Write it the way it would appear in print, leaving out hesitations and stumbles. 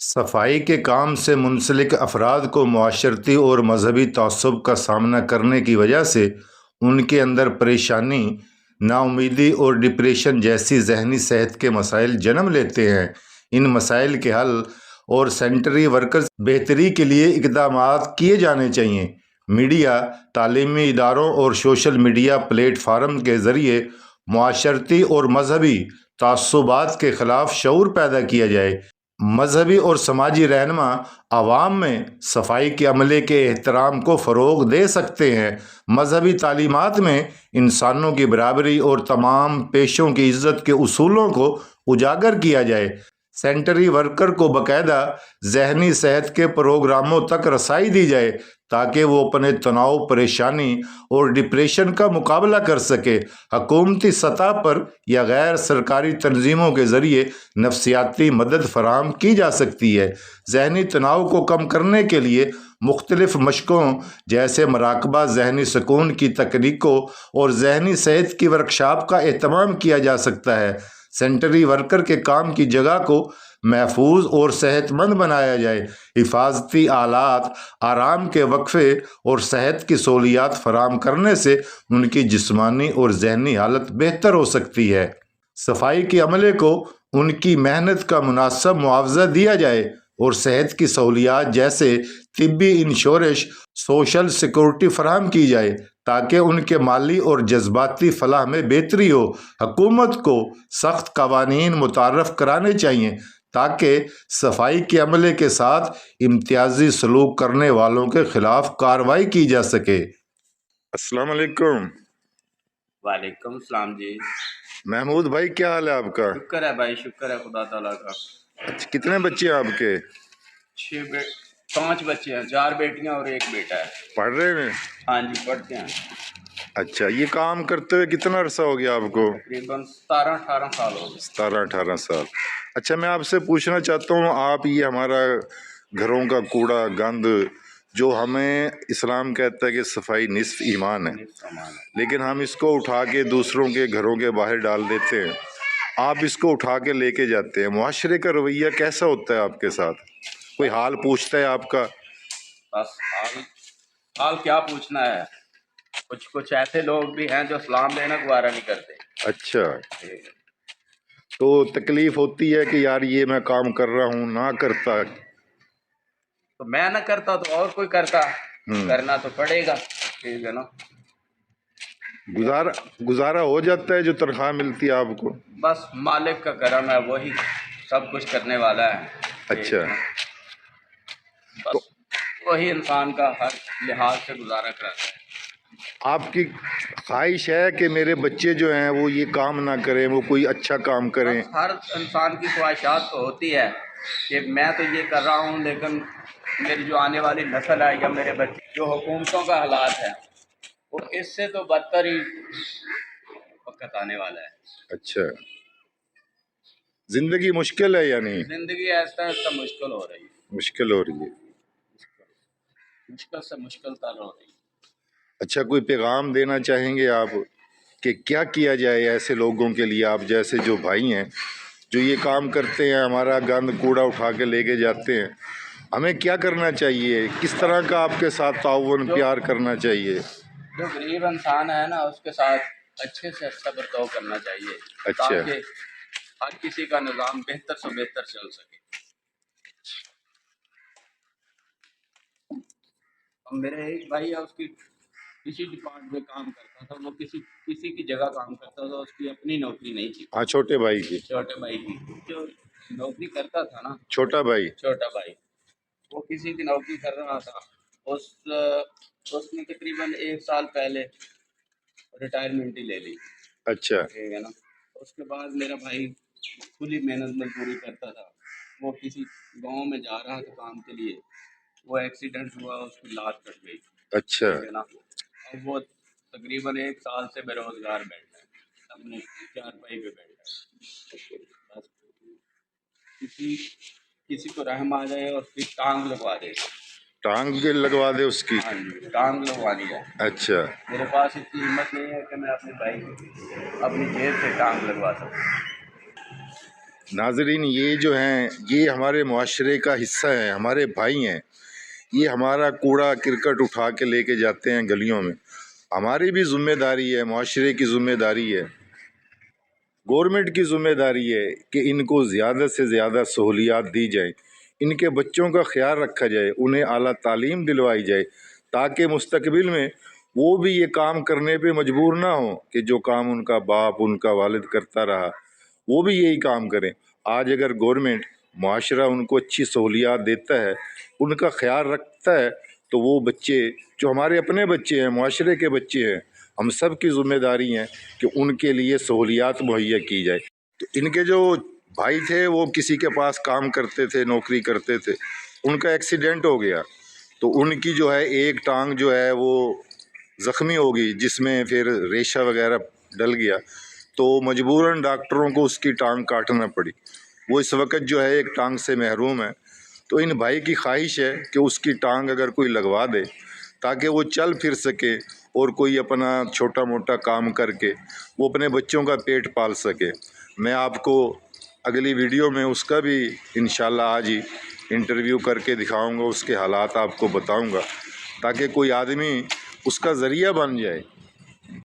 صفائی کے کام سے منسلک افراد کو معاشرتی اور مذہبی تعصب کا سامنا کرنے کی وجہ سے ان کے اندر پریشانی، نا امیدی اور ڈپریشن جیسی ذہنی صحت کے مسائل جنم لیتے ہیں۔ ان مسائل کے حل اور سینیٹری ورکرز بہتری کے لیے اقدامات کیے جانے چاہیے۔ میڈیا، تعلیمی اداروں اور سوشل میڈیا پلیٹ فارم کے ذریعے معاشرتی اور مذہبی تعصبات کے خلاف شعور پیدا کیا جائے۔ مذہبی اور سماجی رہنما عوام میں صفائی کے عملے کے احترام کو فروغ دے سکتے ہیں۔ مذہبی تعلیمات میں انسانوں کی برابری اور تمام پیشوں کی عزت کے اصولوں کو اجاگر کیا جائے۔ سینیٹری ورکر کو باقاعدہ ذہنی صحت کے پروگراموں تک رسائی دی جائے تاکہ وہ اپنے تناؤ، پریشانی اور ڈپریشن کا مقابلہ کر سکے۔ حکومتی سطح پر یا غیر سرکاری تنظیموں کے ذریعے نفسیاتی مدد فراہم کی جا سکتی ہے۔ ذہنی تناؤ کو کم کرنے کے لیے مختلف مشقوں جیسے مراقبہ، ذہنی سکون کی تکنیکوں اور ذہنی صحت کی ورکشاپ کا اہتمام کیا جا سکتا ہے۔ سینیٹری ورکر کے کام کی جگہ کو محفوظ اور صحت مند بنایا جائے۔ حفاظتی آلات، آرام کے وقفے اور صحت کی سہولیات فراہم کرنے سے ان کی جسمانی اور ذہنی حالت بہتر ہو سکتی ہے۔ صفائی کے عملے کو ان کی محنت کا مناسب معاوضہ دیا جائے اور صحت کی سہولیات جیسے طبی انشورنس، سوشل سیکورٹی فراہم کی جائے تاکہ ان کے مالی اور جذباتی فلاح میں بہتری ہو۔ حکومت کو سخت قوانین متعارف کرانے چاہیے تاکہ صفائی کے عملے کے ساتھ امتیازی سلوک کرنے والوں کے خلاف کارروائی کی جا سکے۔ السلام علیکم۔ وعلیکم السلام جی۔ محمود بھائی، کیا حال ہے آپ کا؟ شکر ہے بھائی، شکر ہے خدا تعالیٰ کا۔ کتنے بچے ہیں آپ کے؟ 5 بچے ہیں، 4 بیٹیاں اور 1 بیٹا ہے۔ پڑھ رہے ہیں؟ ہاں جی، پڑھتے ہیں۔ اچھا، یہ کام کرتے ہوئے کتنا عرصہ ہو گیا آپ کو؟ تقریباً 17-18 سال ہو گئے۔ 17-18 سال۔ اچھا، میں آپ سے پوچھنا چاہتا ہوں، آپ یہ ہمارا گھروں کا کوڑا گند جو ہمیں اسلام کہتا ہے کہ صفائی نصف ایمان ہے، لیکن ہم اس کو اٹھا کے دوسروں کے گھروں کے باہر ڈال دیتے ہیں، آپ اس کو اٹھا کے لے کے جاتے ہیں، معاشرے کا رویہ کیسا ہوتا ہے آپ کے ساتھ؟ کوئی حال پوچھتا ہے آپ کا؟ بس حال کیا پوچھنا ہے، کچھ ایسے لوگ بھی ہیں جو سلام لینا گوارا نہیں کرتے۔ اچھا، تو تکلیف ہوتی ہے کہ یار یہ میں کام کر رہا ہوں، نہ کرتا تو میں نہ کرتا تو اور کوئی کرتا، کرنا تو پڑے گا، ٹھیک ہے نا۔ گزارا ہو جاتا ہے جو تنخواہ ملتی ہے آپ کو؟ بس مالک کا کرم ہے، وہی سب کچھ کرنے والا ہے۔ اچھا، بس وہی انسان کا ہر لحاظ سے گزارا کراتا ہے۔ آپ کی خواہش ہے کہ میرے بچے جو ہیں وہ یہ کام نہ کریں، وہ کوئی اچھا کام کریں؟ ہر انسان کی خواہشات تو ہوتی ہے کہ میں تو یہ کر رہا ہوں، لیکن میری جو آنے والی نسل ہے یا میرے بچے، جو حکومتوں کا حالات ہے وہ اس سے تو بدتر ہی وقت آنے والا ہے۔ اچھا، زندگی مشکل ہے یا نہیں؟ زندگی ایسا مشکل ہو رہی ہے، مشکل ہو رہی ہے، مشکل سے مشکل تر ہو رہی ہے۔ اچھا، کوئی پیغام دینا چاہیں گے آپ کہ کیا کیا جائے ایسے لوگوں کے لیے، آپ جیسے جو بھائی ہیں جو یہ کام کرتے ہیں، ہمارا گند کوڑا اٹھا کے لے کے جاتے ہیں، ہمیں کیا کرنا چاہیے؟ کس طرح کا آپ کے ساتھ تعاون پیار کرنا چاہیے؟ جو غریب انسان ہے نا، اس کے ساتھ اچھے سے اچھا برتاؤ کرنا چاہیے اچھا، تاکہ ہر کسی کا نظام بہتر سے بہتر چل سکے۔ میرے ایک بھائی ہے، اس کی کسی ڈپارٹمنٹ میں کام کرتا تھا، وہ کسی کی جگہ کام کرتا تھا، اس کی اپنی نوکری نہیں تھی۔ ہاں، چھوٹے بھائی کی جو نوکری کرتا تھا نا، چھوٹا بھائی، وہ کسی کی نوکری کر رہا تھا، اس نے تقریباً 1 سال پہلے ریٹائرمنٹ ہی لے لی۔ اچھا، ٹھیک ہے نا۔ اس کے بعد میرا بھائی کھلی محنت مزدوری کرتا تھا، وہ کسی گاؤں میں جا رہا تھا کام کے لیے، وہ ایکسیڈنٹ ہوا، اس کی لات کٹ گئی۔ اچھا، ٹھیک ہے نا۔ اب وہ تقریباً 1 سال سے بے روزگار بیٹھا ہے، اپنے چارپائی پہ بیٹھا ہے۔ بس کسی کو رحم آ جائے اور اس کی ٹانگ لگوا دے۔ ٹانگ لگوا دے اس کی؟ ہاں جی، ٹانگ لگوانی ہے۔ اچھا، میرے پاس اتنی ہمت نہیں ہے کہ میں اپنے بھائی کی اپنی جیب سے ٹانگ لگوا سکوں۔ ناظرین، یہ جو ہیں یہ ہمارے معاشرے کا حصہ ہیں، ہمارے بھائی ہیں. یہ ہمارا کوڑا کرکٹ اٹھا کے لے کے جاتے ہیں گلیوں میں. ہماری بھی ذمہ داری ہے، معاشرے کی ذمہ داری ہے، گورنمنٹ کی ذمہ داری ہے کہ ان کو زیادہ سے زیادہ سہولیات دی جائیں، ان کے بچوں کا خیال رکھا جائے، انہیں اعلیٰ تعلیم دلوائی جائے تاکہ مستقبل میں وہ بھی یہ کام کرنے پہ مجبور نہ ہوں کہ جو کام ان کا باپ ان کا والد کرتا رہا وہ بھی یہی کام کریں. آج اگر گورنمنٹ، معاشرہ ان کو اچھی سہولیات دیتا ہے، ان کا خیال رکھتا ہے، تو وہ بچے جو ہمارے اپنے بچے ہیں، معاشرے کے بچے ہیں، ہم سب کی ذمہ داری ہے کہ ان کے لیے سہولیات مہیا کی جائے. تو ان کے جو بھائی تھے وہ کسی کے پاس کام کرتے تھے، نوکری کرتے تھے، ان کا ایکسیڈنٹ ہو گیا تو ان کی جو ہے ایک ٹانگ جو ہے وہ زخمی ہو گئی، جس میں پھر ریشہ وغیرہ ڈل گیا تو مجبوراً ڈاکٹروں کو اس کی ٹانگ کاٹنا پڑی. وہ اس وقت جو ہے ایک ٹانگ سے محروم ہے. تو ان بھائی کی خواہش ہے کہ اس کی ٹانگ اگر کوئی لگوا دے تاکہ وہ چل پھر سکے اور کوئی اپنا چھوٹا موٹا کام کر کے وہ اپنے بچوں کا پیٹ پال سکے. میں آپ کو اگلی ویڈیو میں اس کا بھی انشاءاللہ آج ہی انٹرویو کر کے دکھاؤں گا، اس کے حالات آپ کو بتاؤں گا تاکہ کوئی آدمی اس کا ذریعہ بن جائے.